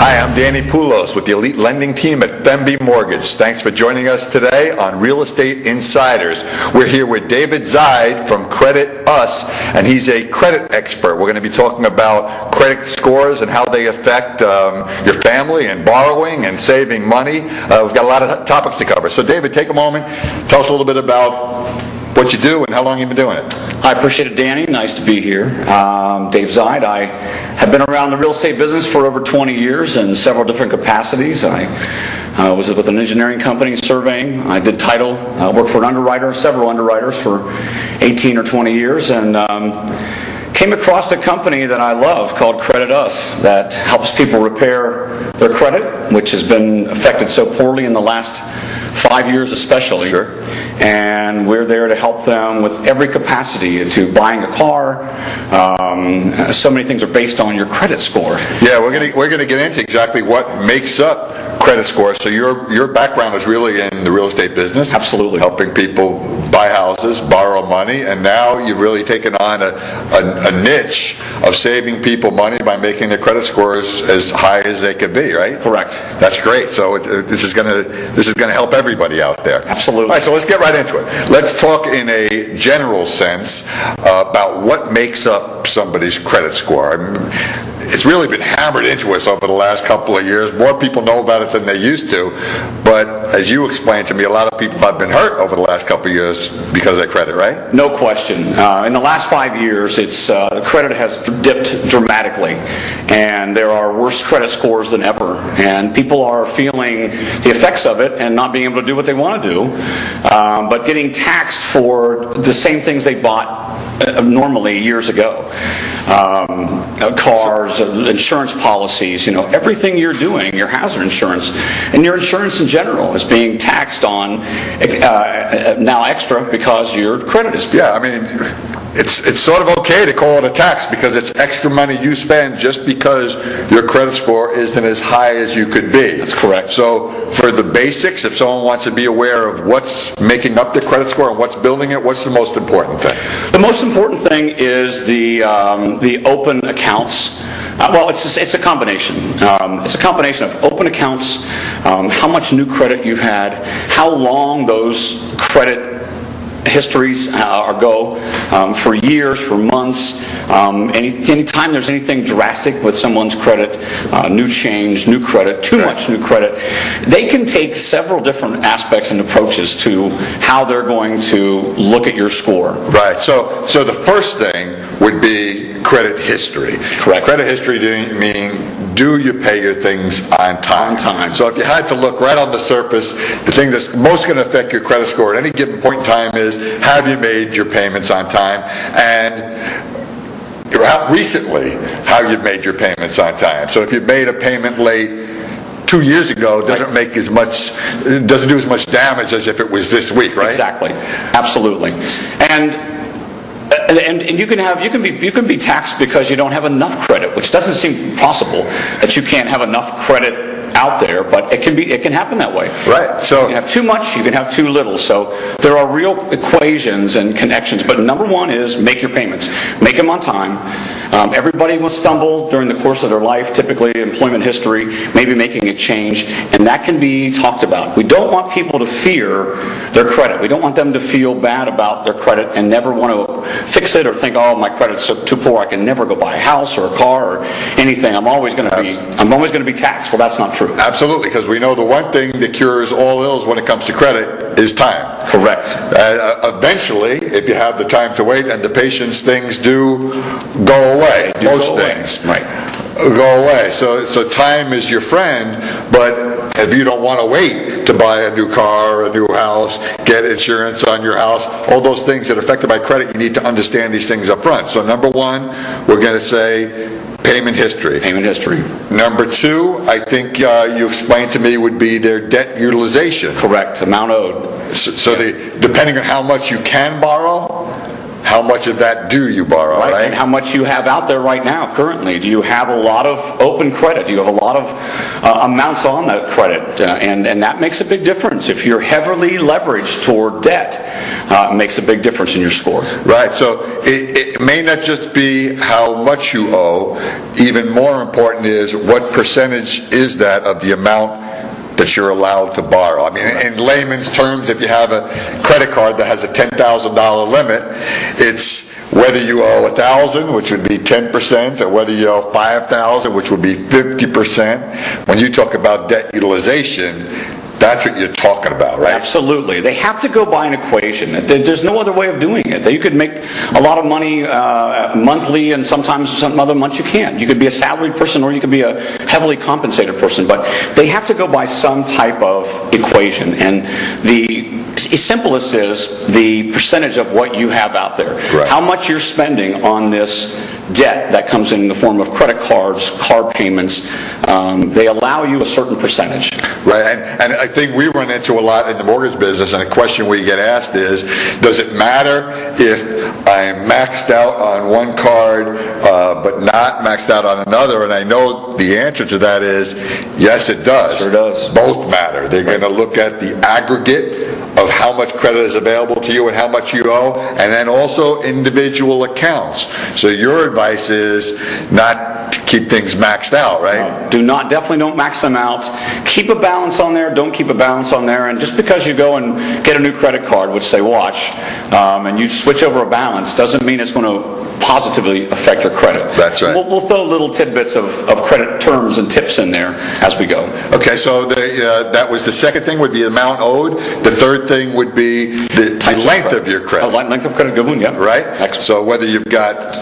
Hi, I'm Danny Poulos with the Elite Lending Team at Bemby Mortgage. Thanks for joining us today on Real Estate Insiders. We're here with David Zide from Credit Us, and he's a credit expert. We're going to be talking about credit scores and how they affect your family and borrowing and saving money. We've got a lot of topics to cover. So David, take a moment, tell us a little bit about what you do and how long you've been doing it. I appreciate it, Danny. Nice to be here. Dave Zide. I have been around the real estate business for over 20 years in several different capacities. I was with an engineering company surveying. I did title. I worked for an underwriter, several underwriters for 18 or 20 years, and came across a company that I love called Credit Us that helps people repair their credit, which has been affected so poorly in the last 5 years especially. Sure. And we're there to help them with every capacity, to buying a car. So many things are based on your credit score. Yeah, we're gonna get into exactly what makes up credit scores. So your background is really in the real estate business. Absolutely. Helping people buy houses, borrow money, and now you've really taken on a niche of saving people money by making their credit scores as high as they could be, right? Correct. That's great. So this is gonna help everybody out there. Absolutely. All right, so let's get right into it. Let's talk in a general sense about what makes up somebody's credit score. I mean, it's really been hammered into us over the last couple of years. More people know about it than they used to. But as you explained to me, a lot of people have been hurt over the last couple of years because of their credit, right? No question. In the last 5 years, it's credit has dipped dramatically, and there are worse credit scores than ever. And people are feeling the effects of it and not being able to do what they want to do, but getting taxed for the same things they bought normally years ago. Cars, insurance policies, everything you're doing, your hazard insurance, and your insurance in general is being taxed on now extra because your credit is poor. Yeah, I mean, it's sort of okay to call it a tax because it's extra money you spend just because your credit score isn't as high as you could be. That's correct. So for the basics, if someone wants to be aware of what's making up the credit score and what's building it, what's the most important thing? The most important thing is the open accounts. Well, it's a combination. It's a combination of open accounts, how much new credit you've had, how long those credit histories go for years, for months. Anytime there's anything drastic with someone's credit, new change, new credit, too much new credit, they can take several different aspects and approaches to how they're going to look at your score. Right. So the first thing would be credit history. Correct. Credit history meaning, do you pay your things on time? On time. So if you had to look right on the surface, the thing that's most going to affect your credit score at any given point in time is, have you made your payments on time? And recently, how you've made your payments on time. So if you've made a payment late 2 years ago, doesn't do as much damage as if it was this week, right? Exactly. Absolutely. And you can be taxed because you don't have enough credit, which doesn't seem possible that you can't have enough credit out there, but it can happen that way. Right. So you can have too much, you can have too little. So there are real equations and connections. But number one is make your payments. Make them on time. Everybody will stumble during the course of their life, typically employment history, maybe making a change, and that can be talked about. We don't want people to fear their credit. We don't want them to feel bad about their credit and never want to fix it or think, oh, my credit's too poor, I can never go buy a house or a car or anything. I'm always going to be taxed. Well, that's not true. Absolutely, because we know the one thing that cures all ills when it comes to credit is time. Correct. Eventually, if you have the time to wait and the patience, things do go away. Most things go away. So time is your friend, but if you don't want to wait to buy a new car, a new house, get insurance on your house, all those things that are affected by credit, you need to understand these things up front. So number one, we're going to say payment history. Payment history. Number two, I think you explained to me, would be their debt utilization. Correct. Amount owed. So depending on how much you can borrow, how much of that do you borrow, right? And how much you have out there right now, currently. Do you have a lot of open credit? Do you have a lot of amounts on that credit? And that makes a big difference. If you're heavily leveraged toward debt, it makes a big difference in your score. Right, so it may not just be how much you owe. Even more important is what percentage is that of the amount that you're allowed to borrow. I mean, in layman's terms, if you have a credit card that has a $10,000 limit, it's whether you owe $1,000, which would be 10%, or whether you owe $5,000, which would be 50%. When you talk about debt utilization, that's what you're talking about, right? Absolutely. They have to go by an equation. There's no other way of doing it. You could make a lot of money monthly, and sometimes some other months you can't. You could be a salaried person, or you could be a heavily compensated person. But they have to go by some type of equation. And the simplest is the percentage of what you have out there. Right. How much you're spending on this debt that comes in the form of credit cards, car payments. They allow you a certain percentage. Right, and I think we run into a lot in the mortgage business, and a question we get asked is, does it matter if I'm maxed out on one card but not maxed out on another? And I know the answer to that is, yes, it does. Sure does. Both matter. They're going to look at the aggregate of how much credit is available to you and how much you owe, and then also individual accounts. So your advice is not to keep things maxed out, right? Definitely don't max them out. Keep a balance on there, don't keep a balance on there, and just because you go and get a new credit card, which they watch, and you switch over a balance, doesn't mean it's going to positively affect your credit. That's right. We'll throw little tidbits of credit terms and tips in there as we go. Okay, so that was the second thing, would be the amount owed. The third thing would be the length of your credit. Length of credit, good one, yeah. Right? Excellent. So whether you've got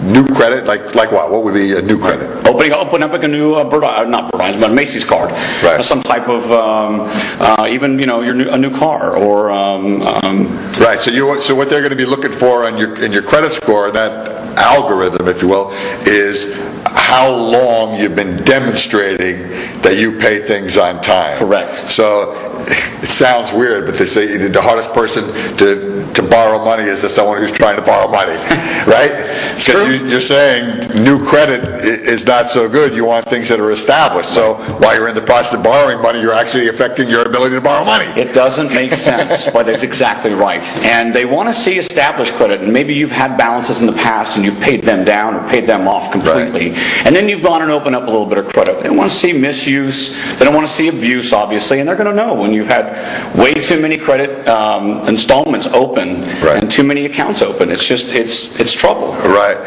new credit, like what? What would be a new credit? Open up like a new not Bird but a Macy's card, right? Some type of even a new car or right. So what they're going to be looking for in your credit score, that algorithm, if you will, is how long you've been demonstrating that you pay things on time. Correct. So it sounds weird, but they say the hardest person to borrow money is someone who's trying to borrow money, right? Because you're saying new credit is not so good. You want things that are established. So while you're in the process of borrowing money, you're actually affecting your ability to borrow money. It doesn't make sense, but that's exactly right. And they want to see established credit, and maybe you've had balances in the past and you've paid them down or paid them off completely. Right. And then you've gone and opened up a little bit of credit. They don't want to see misuse. They don't want to see abuse, obviously. And they're going to know when you've had way too many credit installments open, right, and too many accounts open. It's just, it's trouble. Right.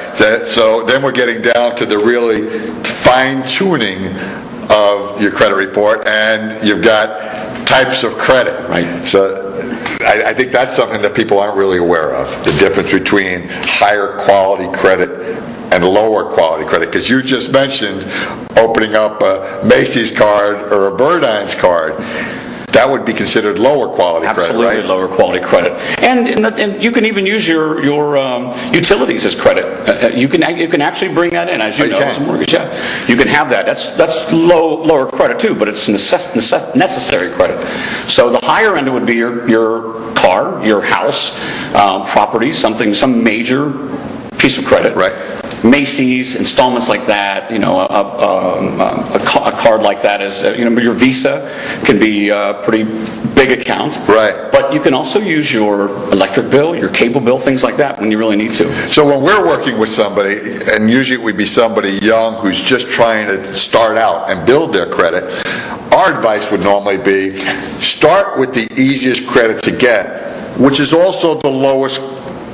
So then we're getting down to the really fine-tuning of your credit report, and you've got types of credit. Right. So I think that's something that people aren't really aware of, the difference between higher quality credit and lower quality credit. Because you just mentioned opening up a Macy's card or a Burdines card. That would be considered lower quality credit, right? Absolutely lower quality credit. And you can even use your utilities as credit. You can actually bring that in, as you know, as a mortgage. Yeah, you can have that. That's lower credit too, but it's necessary credit. So the higher end would be your car, your house, property, some major piece of credit. Right. Macy's, installments like that, a card like that is, your Visa can be a pretty big account. Right. But you can also use your electric bill, your cable bill, things like that when you really need to. So when we're working with somebody, and usually it would be somebody young who's just trying to start out and build their credit, our advice would normally be start with the easiest credit to get, which is also the lowest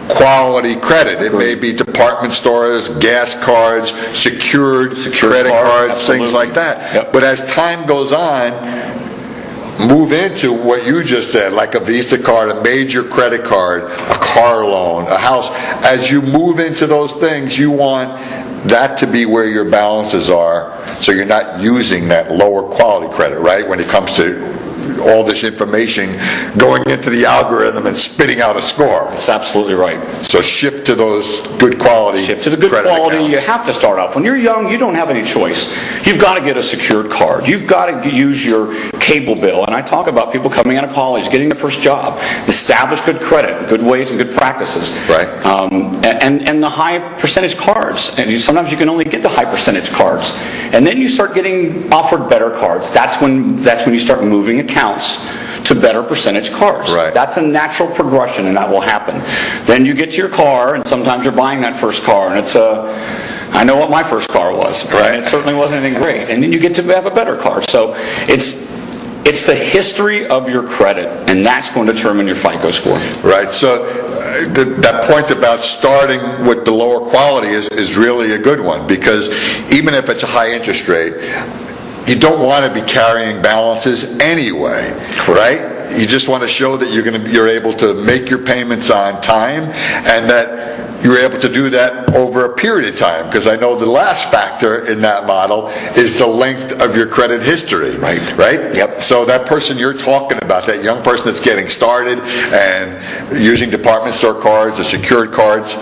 quality credit. It may be department stores, gas cards, secured credit cards, absolutely, things like that. Yep. But as time goes on, move into what you just said, like a Visa card, a major credit card, a car loan, a house. As you move into those things, you want that to be where your balances are, so you're not using that lower quality credit, right, when it comes to all this information going into the algorithm and spitting out a score. That's absolutely right. So shift to those good quality. Shift to the good credit quality. accounts. You have to start off. When you're young, you don't have any choice. You've got to get a secured card. You've got to use your cable bill. And I talk about people coming out of college, getting their first job, establish good credit, good ways and good practices. Right. And the high percentage cards. And sometimes you can only get the high percentage cards. And then you start getting offered better cards. That's when you start moving accounts to better percentage cards. Right. That's a natural progression, and that will happen. Then you get to your car, and sometimes you're buying that first car, and I know what my first car was. Right. And it certainly wasn't anything great. And then you get to have a better car. So it's the history of your credit, and that's going to determine your FICO score. Right. So that point about starting with the lower quality is really a good one, because even if it's a high interest rate, you don't want to be carrying balances anyway, right? You just want to show that you're able to make your payments on time, and that you're able to do that over a period of time. Because I know the last factor in that model is the length of your credit history. Right. Right? Yep. So that person you're talking about, that young person that's getting started and using department store cards or secured cards,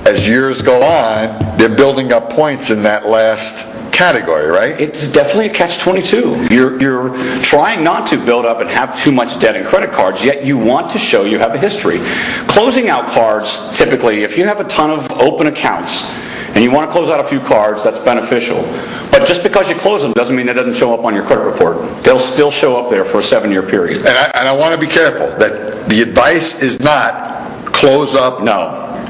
as years go on, they're building up points in that last category, right? It's definitely a catch-22. You're trying not to build up and have too much debt in credit cards, yet you want to show you have a history. Closing out cards, typically, if you have a ton of open accounts and you want to close out a few cards, that's beneficial. But just because you close them doesn't mean it doesn't show up on your credit report. They'll still show up there for a 7-year period. And I want to be careful that the advice is not close up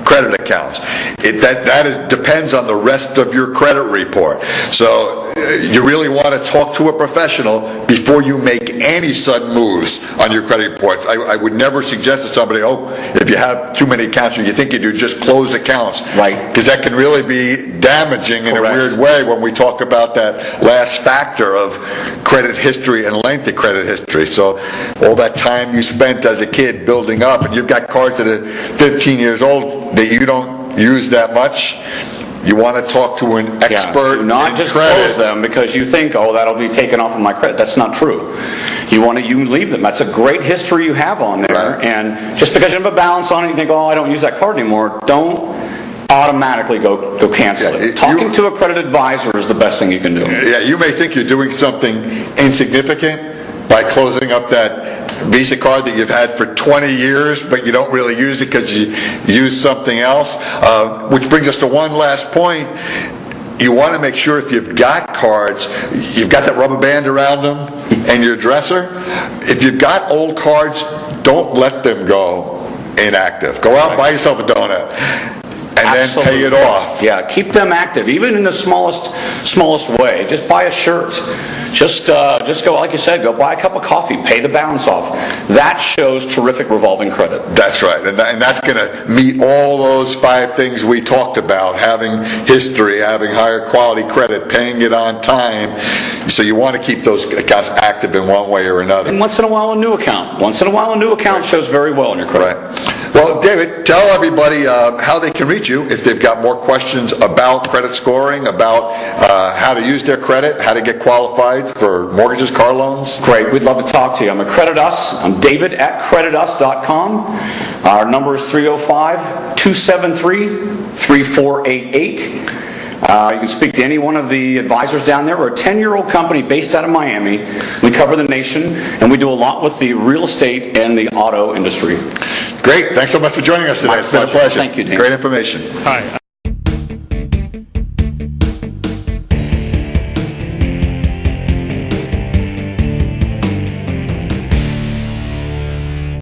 credit accounts. Depends on the rest of your credit report. So you really want to talk to a professional before you make any sudden moves on your credit reports. I would never suggest to somebody, if you have too many accounts or you think you do, just close accounts. Right. Because that can really be damaging in a weird way when we talk about that last factor of credit history and length of credit history. So all that time you spent as a kid building up, and you've got cards that are 15 years old that you don't use that much, you want to talk to an expert. Do not just close them because you think, that'll be taken off of my credit. That's not true. You leave them. That's a great history you have on there. Right. And just because you have a balance on it, you think, I don't use that card anymore. Don't automatically go cancel it. Talking to a credit advisor is the best thing you can do. Yeah, you may think you're doing something insignificant by closing up that Visa card that you've had for 20 years, but you don't really use it because you use something else. Which brings us to one last point. You want to make sure if you've got cards, you've got that rubber band around them and your dresser. If you've got old cards, don't let them go inactive. Go out and buy yourself a donut and Absolutely. then pay it off. Yeah, keep them active, even in the smallest way. Just buy a shirt. Just go, like you said, go buy a cup of coffee, pay the balance off. That shows terrific revolving credit. That's right, and that's going to meet all those 5 things we talked about: having history, having higher quality credit, paying it on time. So you want to keep those accounts active in one way or another. And once in a while, a new account. Once in a while, a new account shows very well in your credit. Right. Well, David, tell everybody how they can reach you if they've got more questions about credit scoring, about how to use their credit, how to get qualified for mortgages, car loans. Great. We'd love to talk to you. I'm at Credit Us. I'm David at creditus.com. Our number is 305-273-3488. You can speak to any one of the advisors down there. We're a 10-year-old company based out of Miami. We cover the nation, and we do a lot with the real estate and the auto industry. Great. Thanks so much for joining us today. It's been a pleasure. Thank you, Dan. Great information. Hi.